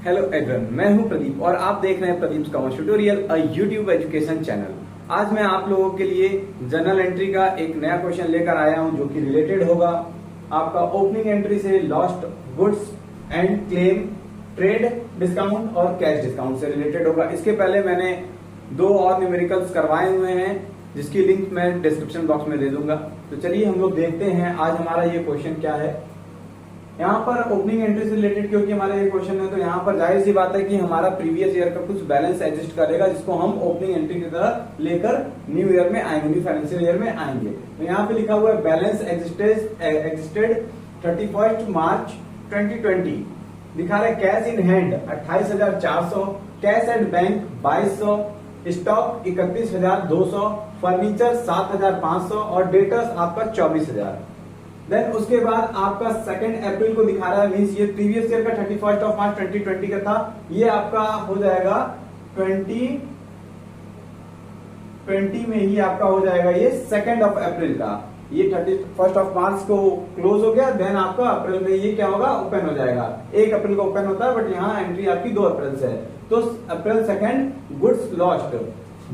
Hello everyone, मैं हूं प्रदीप और आप देख रहे हैं Pradeep commerce tutorial, a YouTube education channel. आज मैं आप लोगों के लिए जर्नल एंट्री का एक नया क्वेश्चन लेकर आया हूं जो कि रिलेटेड होगा आपका ओपनिंग एंट्री से lost goods and claim, trade discount और कैश डिस्काउंट से रिलेटेड होगा। इसके पहले मैंने 2 और न्यूमेरिकल्स करवाए हुए हैं जिसकी लिंक मैं डिस्क्रिप्शन बॉक्स में दे दूंगा। तो चलिए हम लोग देखते हैं आज हमारा ये क्वेश्चन क्या है। यहाँ पर ओपनिंग एंट्री से रिलेटेड क्योंकि हमारा ये क्वेश्चन है तो यहाँ पर जाहिर सी बात है कि हमारा प्रीवियस ईयर का कुछ बैलेंस एडजस्ट करेगा जिसको हम ओपनिंग एंट्री की तरह लेकर न्यू ईयर में आएंगे, न्यू फाइनेंशियल ईयर में आएंगे। तो यहाँ पे लिखा हुआ है बैलेंस एग्जिस्टेड 31 मार्च 2020। दिखा रहा है cash in hand 28,400, cash at bank 2200, stock 31,200, furniture 7,500 और डेटर्स आपका 24,000। देन उसके बाद आपका 2 अप्रैल को दिखा रहा है, मीन्स ये प्रीवियस ईयर का 31 मार्च 2020 का था, ये आपका हो जाएगा 2020 में ही आपका हो जाएगा ये 2 अप्रैल का। ये 31 मार्च को क्लोज हो गया, देन आपका अप्रैल में ये क्या होगा, ओपन हो जाएगा। 1 अप्रैल को ओपन होता है बट यहाँ एंट्री आपकी 2 अप्रैल से है। तो अप्रैल 2 गुड्स लॉस्ट,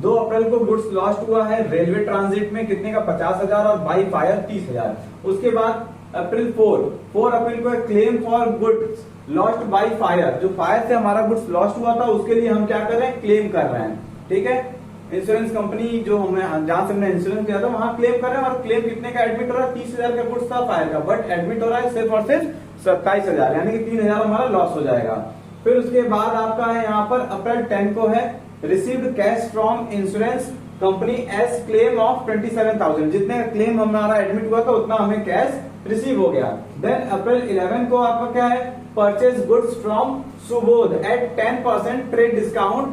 2 अप्रैल को गुड्स लॉस्ट हुआ है रेलवे ट्रांजिट में कितने का 50,000 और बाई फायर 30,000। उसके बाद अप्रैल 4 अप्रैल को claim for goods lost by fire, जो फायर से हमारा गुड्स लॉस्ट हुआ था उसके लिए हम क्या कर रहे हैं, क्लेम कर रहे हैं। ठीक है, इंश्योरेंस कंपनी जो हमें जहां से हमने इंश्योरेंस किया था वहां क्लेम कर रहे हैं और क्लेम कितने का एडमिट हो रहा है, 30,000 का गुड्स था फायर का, बट एडमिट हो रहा है सिर्फ और सिर्फ 27,000, यानी कि 3,000 हमारा लॉस हो जाएगा। फिर उसके बाद आपका है यहाँ पर अप्रैल 10 को है received cash from insurance company as claim of 27,000, जितने का क्लेम हमारा एडमिट हुआ था उतना हमें कैश रिसीव हो गया। देन अप्रैल 11 को आपका क्या है, purchase goods from Subodh at 10% trade discount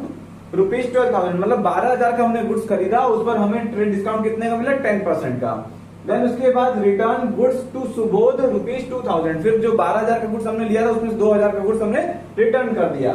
₹12,000, मतलब 12,000 का हमने गुड्स खरीदा, उस पर हमें ट्रेड डिस्काउंट कितने का मिला, 10% का। देन उसके बाद रिटर्न गुड्स टू सुबोध ₹2,000, फिर जो 12,000 का गुड्स हमने लिया था उसमें 2,000 का गुड्स हमने रिटर्न कर दिया।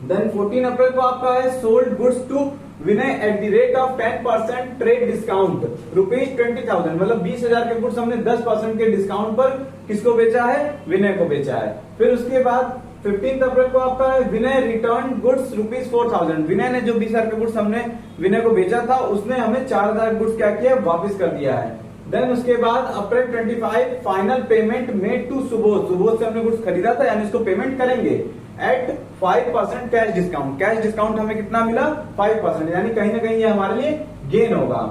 देन 14 अप्रैल को आपका है sold goods to Vinay at the rate of 10% trade discount ₹20,000, मतलब 20,000 के गुड्स हमने 10% के डिस्काउंट पर किसको बेचा है, विनय को बेचा है। फिर उसके बाद 15 अप्रैल को आपका है विनय रिटर्न गुड्स ₹4,000, विनय ने जो 20,000 के गुड्स हमने विनय को बेचा था उसने हमें 4,000 गुड्स क्या किया, वापस कर दिया है। देन उसके बाद April 25 final payment made to Subodh, Subodh से हमने गुड्स खरीदा था यानी इसको पेमेंट करेंगे at 5% cash discount, cash discount हमें कितना मिला, 5%, यानी कहीं ना कहीं ये हमारे लिए गेन होगा।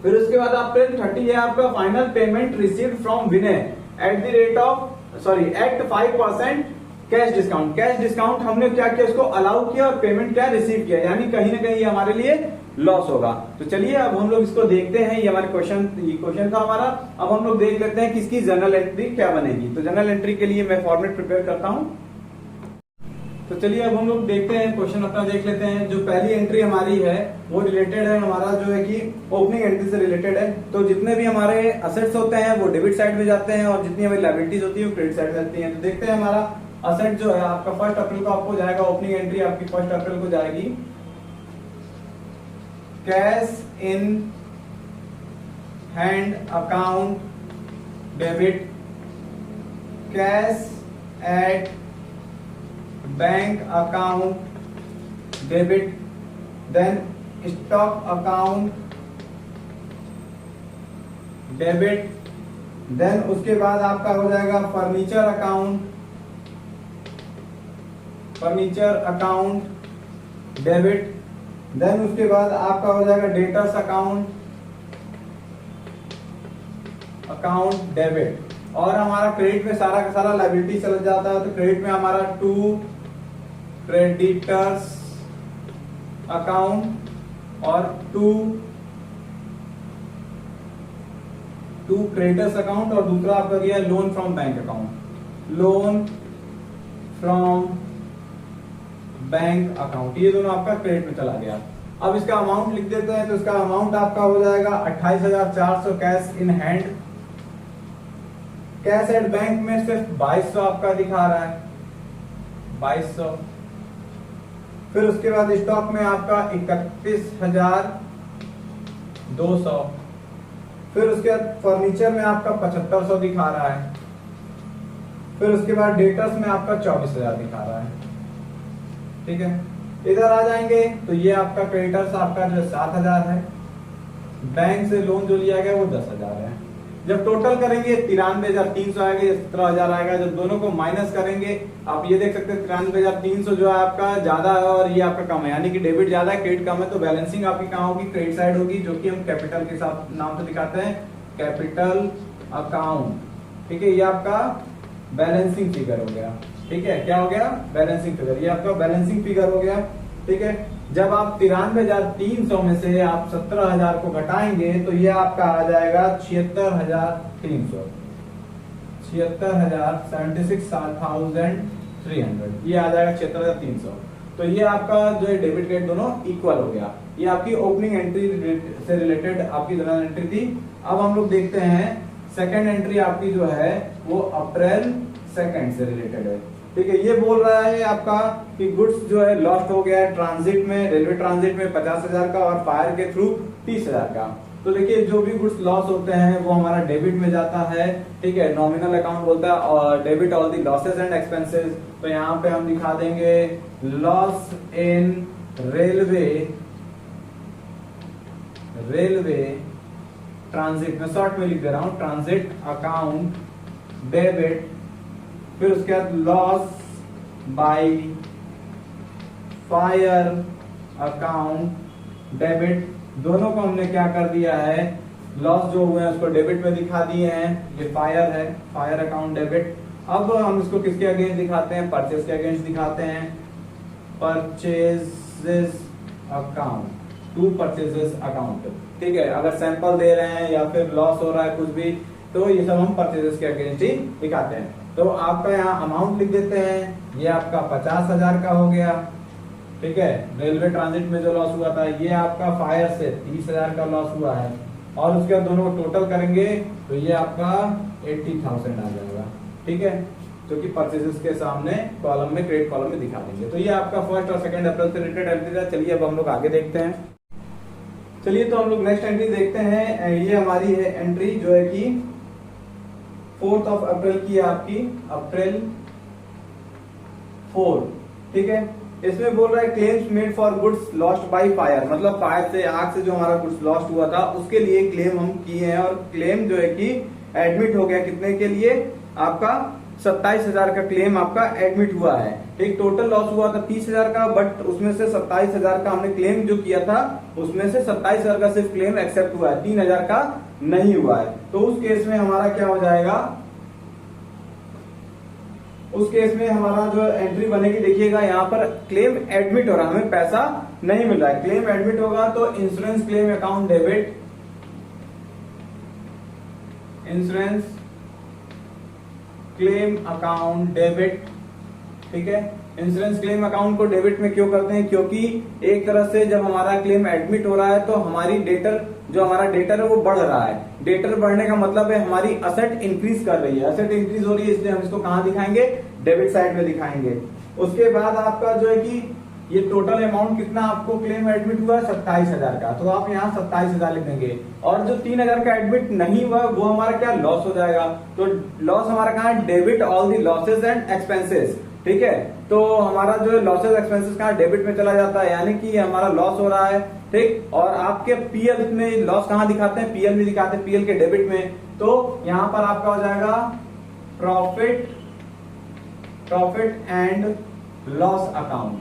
फिर उसके बाद अप्रैल 30 है आपका final payment received from Vinay at the rate of at 5% cash discount, cash discount हमने क्या किया, इसको अलाउ किया और पेमेंट क्या रिसीव किया, यानी कहीं ना कहीं ये हमारे लिए लॉस होगा। तो चलिए अब हम लोग इसको देखते हैं, ये हमारे क्वेश्चन था हमारा। अब हम लोग देख लेते हैं कि इसकी जर्नल एंट्री क्या बनेगी। तो जर्नल एंट्री के लिए मैं फॉर्मेट प्रिपेयर करता हूं। तो चलिए अब हम लोग देखते हैं, क्वेश्चन अपना देख लेते हैं। जो पहली एंट्री हमारी है वो रिलेटेड है हमारा जो है कि ओपनिंग एंट्री से रिलेटेड है। तो जितने भी हमारे असेट्स होते हैं वो डेबिट साइड में जाते हैं और जितनी हमारी लायबिलिटीज होती है वो क्रेडिट साइड में जाती है। तो देखते हैं हमारा असेट जो है आपका 1 अप्रैल को आपको जाएगा, ओपनिंग एंट्री आपकी 1 अप्रैल को जाएगी cash in hand account debit, cash at bank account debit, then stock account debit, then उसके बाद आपका हो जाएगा फर्नीचर अकाउंट डेबिट, देन उसके बाद आपका हो जाएगा डेटर्स अकाउंट डेबिट। और हमारा क्रेडिट में सारा का सारा लायबिलिटी चला जाता है। तो क्रेडिट में हमारा 2 क्रेडिटर्स अकाउंट और 2 क्रेडिटर्स अकाउंट और दूसरा आपका गया loan from bank account, loan from bank account, ये दोनों आपका क्रेडिट में चला गया। अब इसका अमाउंट लिख देते हैं। तो इसका अमाउंट आपका हो जाएगा 28,400 cash in hand, cash at bank में सिर्फ 2200 आपका दिखा रहा है, 2200। फिर उसके बाद स्टॉक में आपका 31,200, फिर उसके बाद फर्नीचर में आपका 7500 दिखा रहा है, फिर उसके बाद डेटर्स में आपका 24,000 दिखा रहा है। ठीक है, इधर आ जाएंगे तो ये आपका क्रेडिटर्स आपका जो 7,000 है, बैंक से लोन जो लिया गया वो 10,000 है। जब टोटल करेंगे 93,300 आएगा, 17,000 आएगा। जब दोनों को माइनस करेंगे आप ये देख सकते हैं 93,300 जो है आपका ज्यादा है और ये आपका कम है, यानी कि डेबिट ज्यादा है क्रेडिट कम है। तो बैलेंसिंग आपकी कहाँ होगी? क्रेडिट साइड होगी, जो कि हम कैपिटल के साथ नाम से दिखाते हैं, कैपिटल अकाउंट। ठीक है, ये आपका बैलेंसिंग फिगर हो गया। ठीक है, क्या हो गया? Balancing figure. ये आपका बैलेंसिंग फिगर हो गया। ठीक है, जब आप 93,300 में से आप 17,000 को घटाएंगे तो ये आपका आ जाएगा 76,300, 76,300 ये आ जाएगा 76,300। तो ये आपका जो है डेबिट क्रेडिट दोनों इक्वल हो गया। ये आपकी ओपनिंग एंट्री से रिलेटेड आपकी जनरल एंट्री थी। अब हम लोग देखते हैं सेकेंड एंट्री आपकी जो है वो अप्रैल 2 से रिलेटेड है। ठीक है, ये बोल रहा है आपका कि गुड्स जो है लॉस्ट हो गया है ट्रांजिट में, रेलवे ट्रांजिट में 50,000 का और फायर के थ्रू 30,000 का। तो देखिए जो भी गुड्स लॉस होते हैं वो हमारा डेबिट में जाता है। ठीक है, नॉमिनल अकाउंट बोलता है और debit all the losses and expenses. तो यहाँ पे हम दिखा देंगे लॉस इन रेलवे ट्रांजिट में, शॉर्ट में लिख दे रहा हूं, ट्रांजिट अकाउंट डेबिट, फिर उसके बाद loss by fire account debit. दोनों को हमने क्या कर दिया है, लॉस जो हुए हैं उसको डेबिट में दिखा दिए हैं। ये फायर है, फायर अकाउंट डेबिट। अब हम इसको किसके अगेंस्ट दिखाते हैं? परचेज के अगेंस्ट दिखाते हैं, purchases account, to purchases account. ठीक है, अगर सैंपल दे रहे हैं या फिर लॉस हो रहा है कुछ भी तो ये सब हम परचेजेस के अगेंस्ट ही दिखाते हैं। तो आपका यहाँ अमाउंट लिख देते हैं, ये आपका 50,000 का हो गया। ठीक है, रेलवे ट्रांजिट में जो लॉस हुआ था, ये आपका फायर से 30,000 का लॉस हुआ है और उसके बाद दोनों को टोटल करेंगे तो ये आपका 80,000 आ जाएगा। ठीक है, जो कि परचेजेस के सामने कॉलम में, क्रेडिट कॉलम में दिखा देंगे। तो ये आपका 1 और 2 अप्रैल से रिलेटेड एंट्री था। चलिए अब हम लोग आगे देखते हैं। चलिए तो हम लोग नेक्स्ट एंट्री देखते हैं। ये हमारी है एंट्री जो है कि 4 अप्रैल की है आपकी, अप्रैल 4। ठीक है, इसमें बोल रहा है claims made for goods lost by fire, मतलब फायर से, आग से जो हमारा गुड्स लॉस्ट हुआ था उसके लिए क्लेम हम किए हैं। और क्लेम जो है कि एडमिट हो गया, कितने के लिए? आपका 27,000 का क्लेम आपका एडमिट हुआ है। एक टोटल लॉस हुआ था 30,000 का, बट उसमें से 27,000 का हमने क्लेम जो किया था उसमें से 27,000 का सिर्फ क्लेम एक्सेप्ट हुआ है, 3,000 का नहीं हुआ है। तो उस केस में हमारा क्या हो जाएगा? उस केस में हमारा जो एंट्री बनेगी, देखिएगा यहाँ पर क्लेम एडमिट हो रहा है, हमें पैसा नहीं मिल रहा है। क्लेम एडमिट होगा तो insurance claim account debit, insurance claim account debit. ठीक है, इंश्योरेंस क्लेम अकाउंट को डेबिट में क्यों करते हैं? क्योंकि एक तरह से जब हमारा क्लेम एडमिट हो रहा है तो हमारी डेटर, जो हमारा डेटर है वो बढ़ रहा है। डेटर बढ़ने का मतलब है हमारी असेट इंक्रीज कर रही है, असेट इंक्रीज हो रही है, इसलिए हम इसको कहां दिखाएंगे? डेबिट साइड में दिखाएंगे। उसके बाद आपका जो है कि ये टोटल अमाउंट कितना आपको क्लेम एडमिट हुआ है? 27,000 का, तो आप यहाँ 27,000 लिख देंगे। और जो 3,000 का एडमिट नहीं हुआ वो हमारा क्या? लॉस हो जाएगा। तो लॉस हमारा कहाँ है? Debit all the losses and expenses. ठीक है, तो हमारा जो है लॉसेज एक्सपेंसेस कहाँ? डेबिट में चला जाता है, यानी कि हमारा लॉस हो रहा है। ठीक, और आपके पीएल में लॉस कहाँ दिखाते हैं? पीएल में दिखाते हैं, पीएल के डेबिट में। तो यहाँ पर आपका हो जाएगा प्रॉफिट एंड लॉस अकाउंट।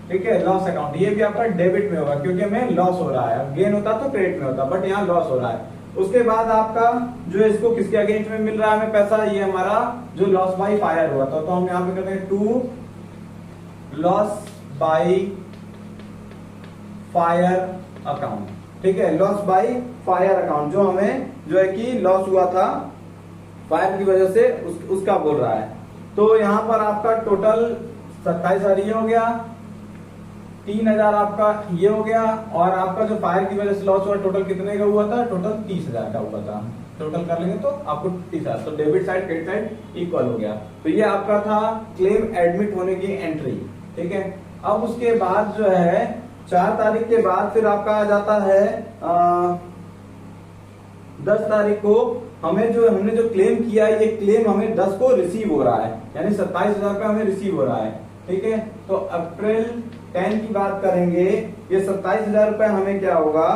ठीक है, लॉस अकाउंट, ये भी आपका डेबिट में होगा क्योंकि हमें लॉस हो रहा है। गेन होता तो क्रेडिट में होता, बट यहाँ लॉस हो रहा है। उसके बाद आपका जो है इसको किसके अगेंस्ट में मिल रहा है हमें पैसा? ये हमारा जो लॉस बाय फायर हुआ था, तो हम यहाँ पे करते हैं to loss by fire account. ठीक है, लॉस बाय फायर अकाउंट, जो हमें जो है कि लॉस हुआ था फायर की वजह से उसका बोल रहा है। तो यहाँ पर आपका टोटल 27,000 ये हो गया, 3,000 आपका ये हो गया, और आपका जो फायर की वजह से लॉस हुआ टोटल कितने का हुआ था? टोटल 30,000 का हुआ था। टोटल कर लेंगे तो आपको 30,000, तो debit side credit side equal हो गया। तो ये आपका था क्लेम एडमिट होने की एंट्री। ठीक है, अब उसके बाद जो है 4 तारीख के बाद फिर आपका आ जाता है 10 तारीख को हमने जो क्लेम किया है, ये क्लेम हमें 10 को रिसीव हो रहा है, यानी 27,000 रुपये हमें रिसीव हो रहा है। ठीक है, तो अप्रैल 10 की बात करेंगे, ये 27,000 रुपये हमें क्या होगा,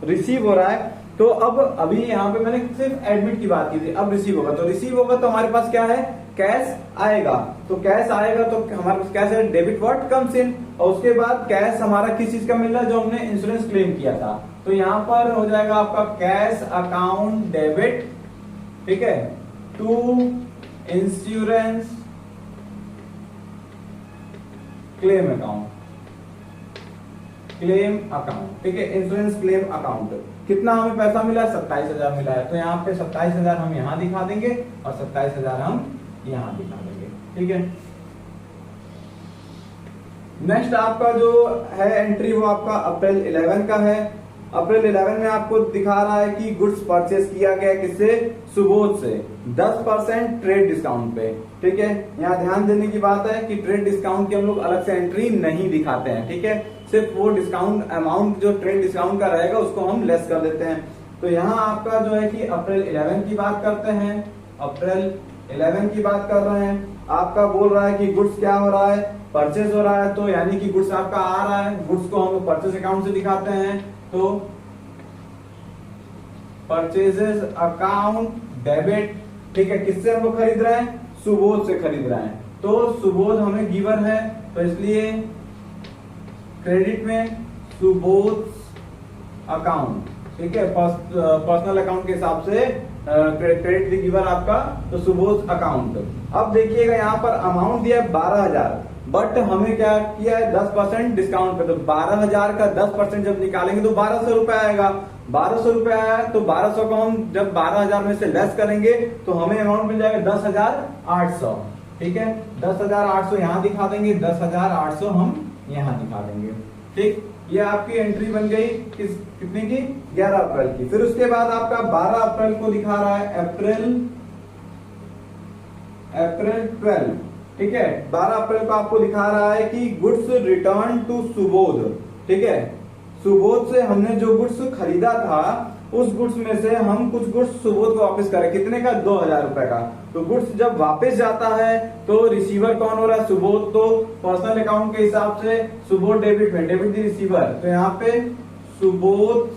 रिसीव हो रहा है। तो अब अभी यहाँ पे मैंने सिर्फ एडमिट की बात की थी, अब रिसीव होगा, तो रिसीव होगा तो हमारे पास क्या है, कैश आएगा। तो कैश आएगा तो हमारे पास कैश है, डेबिट व्हाट कम्स इन, और उसके बाद कैश हमारा किस चीज का मिल रहा है, जो हमने इंश्योरेंस क्लेम किया था। तो यहाँ पर हो जाएगा आपका कैश अकाउंट डेबिट, ठीक है, to insurance claim account, claim account, ठीक है, इंश्योरेंस क्लेम अकाउंट। कितना हमें पैसा मिला है, 27,000 मिला है। तो यहाँ पे 27,000 हम यहाँ दिखा देंगे और 27,000 हम यहाँ दिखा देंगे। ठीक है, नेक्स्ट आपका जो है एंट्री, वो आपका अप्रैल 11 का है। अप्रैल 11 में आपको दिखा रहा है कि गुड्स परचेस किया गया किससे, सुबोध से, 10% ट्रेड डिस्काउंट पे। ठीक है, यहाँ ध्यान देने की बात है कि ट्रेड डिस्काउंट की हम लोग अलग से एंट्री नहीं दिखाते हैं। ठीक है, सिर्फ वो डिस्काउंट अमाउंट जो ट्रेड डिस्काउंट का रहेगा उसको हम लेस कर देते हैं। तो यहाँ आपका जो है कि अप्रैल 11 की बात करते हैं, अप्रैल 11 की बात कर रहे हैं। आपका बोल रहा है कि गुड्स क्या हो रहा है, परचेज हो रहा है, तो यानी कि गुड्स आपका आ रहा है, गुड्स को हम परचेज अकाउंट से दिखाते हैं। तो परचेजेस अकाउंट डेबिट, ठीक है, किससे हम लोग खरीद रहे हैं, सुबोध से खरीद रहे हैं। तो सुबोध हमें गिवर है, तो इसलिए क्रेडिट में सुबोध अकाउंट, ठीक है, पर्सनल अकाउंट के हिसाब से क्रेडिट गिवर आपका, तो सुबोध अकाउंट। अब देखिएगा यहाँ पर अमाउंट दिया है 12,000, बट हमें क्या किया है, 10% डिस्काउंट पे। तो 12,000 का 10% जब निकालेंगे तो 1,200 रुपए आएगा। 1,200 रुपए आया तो 1,200 को हम जब 12,000 में से लेस करेंगे तो हमें अमाउंट मिल जाएगा 10,800। ठीक है, 10,800 यहाँ दिखा देंगे, 10,800 हम यहाँ दिखा देंगे। ठीक, ये आपकी एंट्री बन गई कितने की, 11 अप्रैल की। फिर उसके बाद आपका 12 अप्रैल को दिखा रहा है, अप्रैल 12, ठीक है, 12 अप्रैल को आपको दिखा रहा है कि गुड्स रिटर्न टू सुबोध। ठीक है, सुबोध से हमने जो गुड्स खरीदा था उस गुड्स में से हम कुछ गुड्स सुबोध को वापस करें, कितने का, 2,000 रुपए का। तो गुड्स जब वापस जाता है तो रिसीवर कौन हो रहा है, सुबोध। तो पर्सनल अकाउंट के हिसाब से सुबोध डेबिट में, डेबिट दी रिसीवर, तो यहाँ पे सुबोध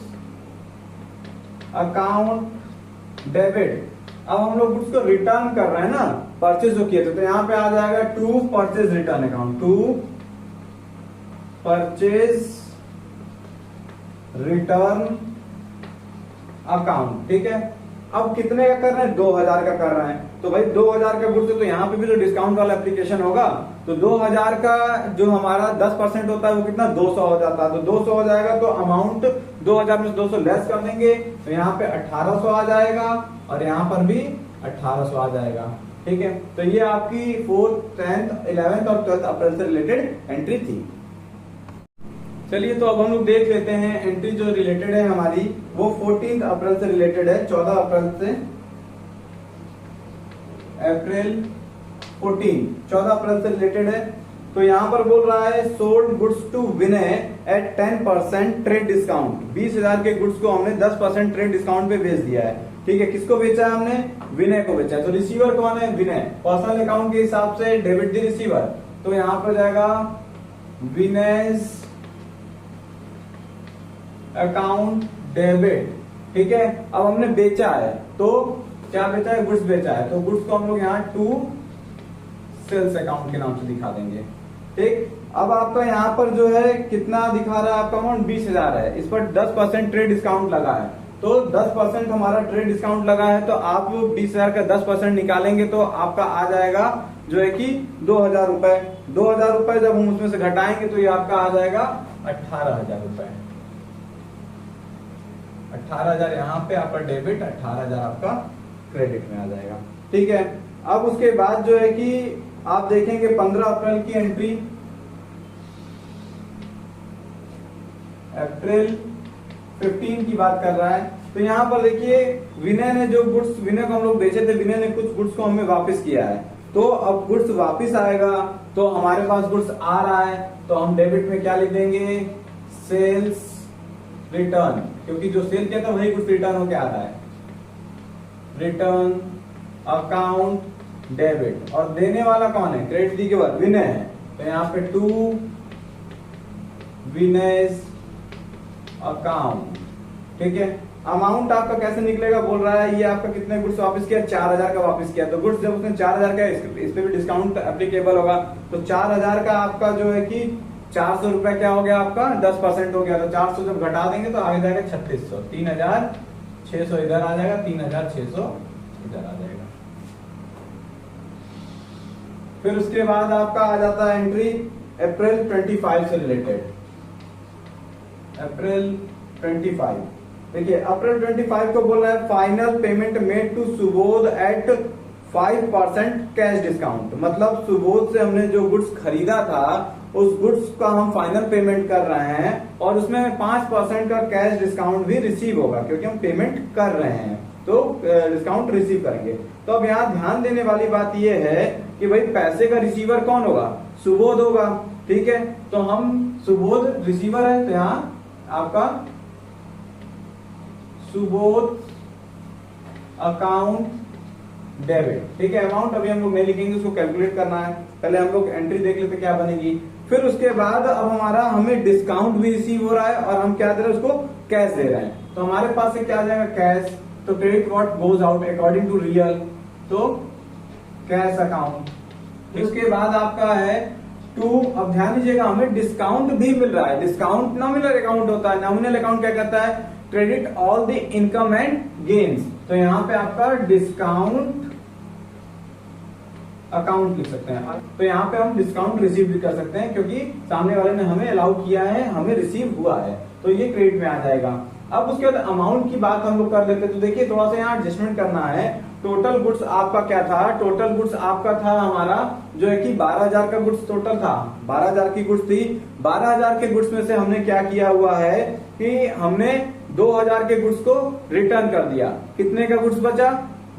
अकाउंट डेबिट। अब हम लोग गुड्स को रिटर्न कर रहे हैं ना, परचेज जो किए थे, तो यहाँ पे आ जाएगा to purchase return account, to purchase return account. ठीक है, अब कितने का कर रहे हैं, 2,000 का कर रहे हैं। तो भाई 2,000 का गुड्स है, तो यहाँ पे भी जो डिस्काउंट वाला एप्लीकेशन होगा, तो 2,000 का जो हमारा 10% होता है वो कितना, 200 हो जाता है। तो 200 हो जाएगा, तो अमाउंट 2,000 में से 200 लेस कर देंगे, तो यहाँ पे 1,800 आ जाएगा और यहाँ पर भी 1,800 आ जाएगा। ठीक है, तो ये आपकी 4th, 10th, 11th और 12th अप्रैल से रिलेटेड एंट्री थी। चलिए, तो अब हम लोग देख लेते हैं एंट्री जो रिलेटेड है हमारी, वो 14 अप्रैल से रिलेटेड है, 14 अप्रैल से, अप्रैल 14 अप्रैल से रिलेटेड है। तो यहाँ पर बोल रहा है sold goods to Vinay at 10% trade discount. 20,000 के गुड्स को हमने 10% ट्रेड डिस्काउंट पे बेच दिया है। ठीक है, किसको बेचा है हमने, विनय को बेचा है। तो रिसीवर कौन है, विनय। पर्सनल अकाउंट के हिसाब से डेबिट दी रिसीवर, तो यहाँ पर जाएगा विनय अकाउंट डेबिट। ठीक है, अब हमने बेचा है, तो क्या बेचा है, गुड्स बेचा है, तो गुड्स को हम लोग यहाँ टू सेल्स अकाउंट के नाम से दिखा देंगे। ठीक, अब आपका यहाँ पर जो है कितना दिखा रहा है, आपका अमाउंट 20,000 है, इस पर 10% ट्रेड डिस्काउंट लगा है। तो 10% हमारा ट्रेड डिस्काउंट लगा है, तो आप 20,000 का 10% निकालेंगे तो आपका आ जाएगा जो है कि 2,000 रुपए। 2,000 रुपए जब हम उसमें से घटाएंगे तो ये आपका आ जाएगा 18,000 रुपए। 18,000 यहाँ पे आपका डेबिट, 18,000 आपका क्रेडिट में आ जाएगा। ठीक है, अब उसके बाद जो है कि आप देखेंगे 15 अप्रैल की एंट्री, अप्रैल 15 की बात कर रहा है। तो यहाँ पर देखिए विनय ने जो गुड्स, विनय को हम लोग बेचे थे, विनय ने कुछ गुड्स को हमें वापस किया है। तो अब गुड्स वापस आएगा, तो हमारे पास गुड्स आ रहा है, तो हम डेबिट में क्या लिख देंगे, सेल्स रिटर्न, क्योंकि जो सेल किया था वही गुड्स रिटर्न होके आ रहा है। रिटर्न अकाउंट डेबिट, और देने वाला कौन है, क्रेडिट दी गिवर विनय है, तो यहाँ पे टू विनय's अकाउंट। ठीक है, अमाउंट आपका कैसे निकलेगा बोल रहा है, ये आपका कितने गुड्स वापस किया, 4000 का वापस किया, तो गुड्स जब उसने 4000 का, इस पे भी डिस्काउंट एप्लीकेबल होगा, तो 4000 का आपका जो है कि 400 रुपए क्या हो गया आपका 10% हो गया, तो 400 जब घटा देंगे तो आगे जाएगा 3600, 3600 इधर आ जाएगा, 3600 इधर आ जाएगा। फिर उसके बाद आपका आ जाता है एंट्री अप्रैल 25 से रिलेटेड, अप्रैल 25। देखिए अप्रैल 25 को बोल रहा है final payment made to Subodh at 5% cash discount, मतलब सुबोध से हमने जो गुड्स खरीदा था उस गुड्स का हम फाइनल पेमेंट कर रहे हैं और उसमें 5% का कैश डिस्काउंट भी रिसीव होगा, क्योंकि हम पेमेंट कर रहे हैं तो डिस्काउंट रिसीव करेंगे। तो अब यहाँ ध्यान देने वाली बात यह है कि भाई पैसे का रिसीवर कौन होगा, सुबोध होगा। ठीक है, तो हम सुबोध रिसीवर है, तो यहाँ आपका सुबोध अकाउंट डेबिट। ठीक है, अमाउंट अभी हम लोग नहीं लिखेंगे, उसको कैलकुलेट करना है, पहले हम लोग एंट्री देख लेते क्या बनेगी। फिर उसके बाद अब हमारा हमें डिस्काउंट भी रिसीव हो रहा है और हम क्या दे रहे हैं, उसको कैश दे रहे हैं, तो हमारे पास से क्या आ जाएगा कैश, तो credit what goes out according to real, तो कैश अकाउंट। उसके बाद आपका है टू, अब ध्यान दीजिएगा हमें डिस्काउंट भी मिल रहा है, डिस्काउंट नॉमिनल अकाउंट होता है, नॉमिनल अकाउंट क्या कहता है, credit all the income and gains, तो यहाँ पे आपका डिस्काउंट अकाउंट लिख सकते हैं। तो यहाँ पे हम डिस्काउंट रिसीव भी कर सकते हैं, क्योंकि सामने वाले ने हमें अलाउ किया है, हमें रिसीव हुआ है, तो ये क्रेडिट में आ जाएगा। अब उसके बाद अमाउंट की बात हम लोग कर लेते हैं, तो देखिए थोड़ा सा यहाँ एडजस्टमेंट करना है। टोटल गुड्स आपका क्या था, टोटल गुड्स आपका था हमारा जो है कि 12000 का गुड्स टोटल था, 12000 की गुड्स थी। 12000 के गुड्स में से हमने क्या किया हुआ है कि हमने 2000 के गुड्स को रिटर्न कर दिया। कितने का गुड्स बचा,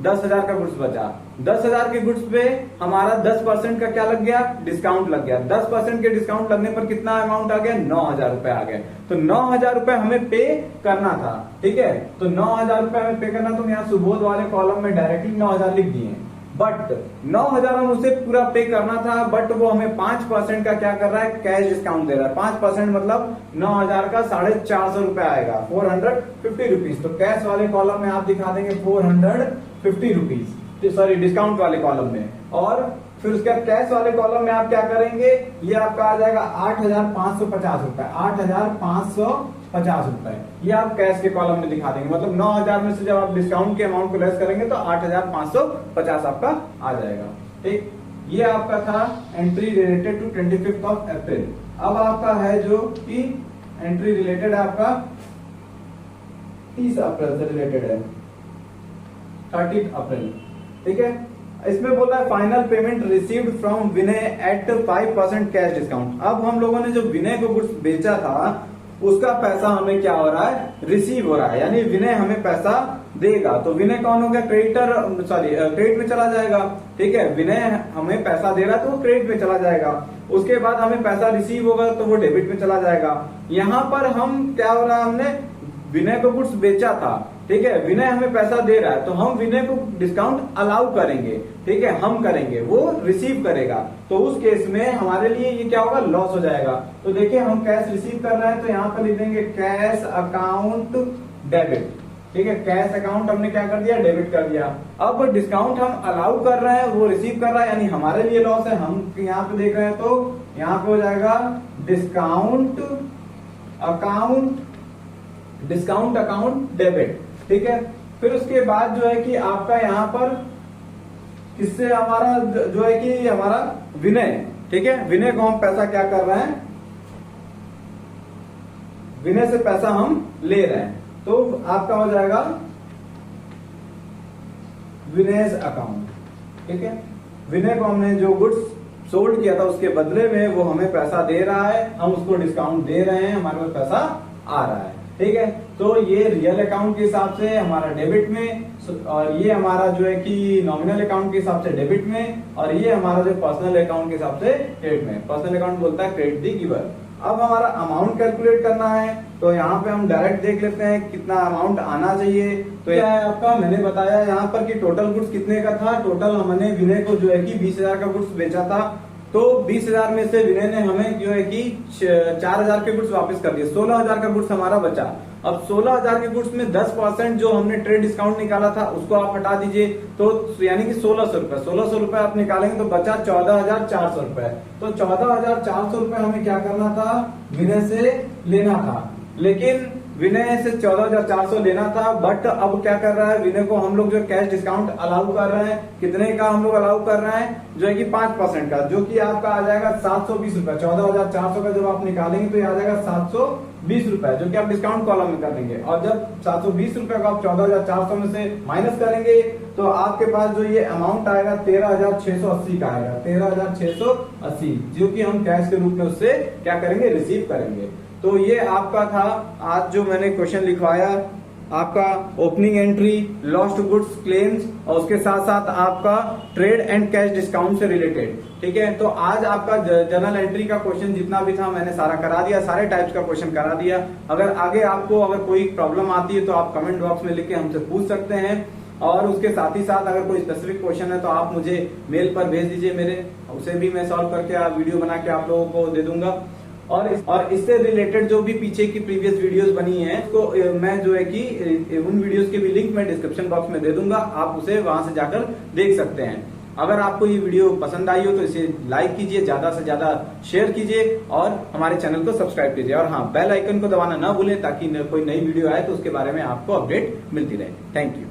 10000 का गुड्स बचा। 10000 के गुड्स पे हमारा 10% का क्या लग गया, डिस्काउंट लग गया। 10% के डिस्काउंट लगने पर कितना अमाउंट आ गया, 9000 रुपए आ गए। तो 9000 रुपए हमें पे करना था। ठीक है, तो 9000 रुपए हमें पे करना, तो यहाँ सुबोध वाले कॉलम में डायरेक्टली 9000 लिख दिए, बट 9000 हम उसे पूरा पे करना था, बट वो हमें 5% का क्या कर रहा है, कैश डिस्काउंट दे रहा है। 5% मतलब 9000 का 450 रुपए आएगा, 450 रुपीज। तो कैश वाले कॉलम में आप दिखा देंगे 450 रुपीज, सॉरी डिस्काउंट वाले कॉलम में। और फिर उसके बाद कैश वाले कॉलम में आप क्या करेंगे, ये आपका आ जाएगा 8550 रुपए, 8550 रुपए, ये आप कैश के कॉलम में दिखा देंगे। मतलब 9000 में से जब आप डिस्काउंट के अमाउंट को लेस करेंगे तो 8550 आपका आ जाएगा। ठीक, ये आपका था एंट्री रिलेटेड टू 25 अप्रैल। अब आपका है जो कि एंट्री रिलेटेड आपका 30 अप्रैल से रिलेटेड है, 30 अप्रैल। ठीक है, इसमें बोला है final payment received from Vinay at 5% cash discount. अब हम लोगों ने जो विनय को गुड्स बेचा था उसका पैसा हमें क्या हो रहा है, रिसीव हो रहा है, यानी विनय हमें पैसा देगा। तो विनय कौन हो गया, क्रेडिटर, सॉरी क्रेडिट में चला जाएगा। ठीक है, विनय हमें पैसा दे रहा है तो वो क्रेडिट में चला जाएगा। उसके बाद हमें पैसा रिसीव होगा तो वो डेबिट में चला जाएगा। यहाँ पर हम क्या हो रहा है, हमने विनय को गुड्स बेचा था। ठीक है, विनय हमें पैसा दे रहा है तो हम विनय को डिस्काउंट अलाउ करेंगे। ठीक है, हम करेंगे, वो रिसीव करेगा। तो उस केस में हमारे लिए ये क्या होगा, लॉस हो जाएगा। तो देखिए हम कैश रिसीव कर रहे हैं तो यहाँ पर लिख देंगे कैश अकाउंट डेबिट। ठीक है, कैश अकाउंट हमने क्या कर दिया, डेबिट कर दिया। अब डिस्काउंट हम अलाउ कर रहे हैं, वो रिसीव कर रहा है, यानी हमारे लिए लॉस है। हम यहाँ पे देख रहे हैं तो यहाँ पे हो जाएगा डिस्काउंट अकाउंट डेबिट। ठीक है, फिर उसके बाद जो है कि आपका यहाँ पर किससे हमारा जो है कि हमारा विनय, ठीक है, विनय को हम पैसा क्या कर रहे हैं, विनय से पैसा हम ले रहे हैं। तो आपका हो जाएगा विनय's अकाउंट। ठीक है, विनय को हमने जो गुड्स सोल्ड किया था उसके बदले में वो हमें पैसा दे रहा है, हम उसको डिस्काउंट दे रहे हैं, हमारे पास पैसा आ रहा है। ठीक है, तो ये रियल अकाउंट के हिसाब से हमारा डेबिट में, और ये हमारा जो है कि नॉमिनल अकाउंट के हिसाब से डेबिट में, और ये हमारा जो पर्सनल अकाउंट के हिसाब से क्रेडिट में। पर्सनल अकाउंट बोलता है क्रेडिट दी गिवर। अब हमारा अमाउंट कैलकुलेट करना है, तो यहाँ पे हम डायरेक्ट देख लेते हैं कितना अमाउंट आना चाहिए। तो यह है आपका, मैंने बताया यहाँ पर कि टोटल गुड्स कितने का था। टोटल हमने विनय को जो है कि 20,000 का गुड्स बेचा था, तो 20,000 में से विनय ने हमें जो है कि 4,000 के गुड्स वापस कर दिए, 16,000 का गुड्स हमारा बचा। अब 16,000 के गुड्स में 10% जो हमने ट्रेड डिस्काउंट निकाला था उसको आप हटा दीजिए, तो यानी कि 1,600 रुपए, 1,600 रुपए आप निकालेंगे तो बचा 14,400 रुपए। तो 14,400 रुपए हमें क्या करना था, विनय से लेना था। लेकिन विनय से 14,400 लेना था, बट अब क्या कर रहा है, विनय को हम लोग जो कैश डिस्काउंट अलाउ कर रहे हैं। कितने का हम लोग अलाउ कर रहे हैं, जो है कि 5% का, जो कि आपका आ जाएगा 720 रुपए। 14,400 का जब आप निकालेंगे तो ये आ जाएगा 720 रुपए, जो कि आप डिस्काउंट कॉलम में कर देंगे। और जब 720 रुपए को आप 14,400 में से माइनस करेंगे तो आपके पास जो ये अमाउंट आएगा 13,680 का आएगा, 13,680, जो कि हम कैश के रूप में उससे क्या करेंगे, रिसीव करेंगे। तो ये आपका था आज जो मैंने क्वेश्चन लिखवाया, आपका opening entry, lost goods claims, और उसके साथ साथ आपका ट्रेड एंड कैश डिस्काउंट से रिलेटेड। ठीक है, तो आज आपका जर्नल एंट्री का क्वेश्चन जितना भी था मैंने सारा करा दिया, सारे टाइप्स का क्वेश्चन करा दिया। अगर आगे आपको अगर कोई प्रॉब्लम आती है तो आप कमेंट बॉक्स में लिख के हमसे पूछ सकते हैं, और उसके साथ ही साथ अगर कोई स्पेसिफिक क्वेश्चन है तो आप मुझे मेल पर भेज दीजिए मेरे, उसे भी मैं सॉल्व करके वीडियो बना के आप लोगों को दे दूंगा। और इससे रिलेटेड जो भी पीछे की प्रीवियस वीडियोस बनी हैं उसको मैं जो है कि उन वीडियोस के भी लिंक मैं डिस्क्रिप्शन बॉक्स में दे दूंगा, आप उसे वहां से जाकर देख सकते हैं। अगर आपको ये वीडियो पसंद आई हो तो इसे लाइक कीजिए, ज्यादा से ज्यादा शेयर कीजिए, और हमारे चैनल को सब्सक्राइब कीजिए। और हाँ, बेल आइकन को दबाना ना भूलें ताकि कोई नई वीडियो आए तो उसके बारे में आपको अपडेट मिलती रहे। Thank you.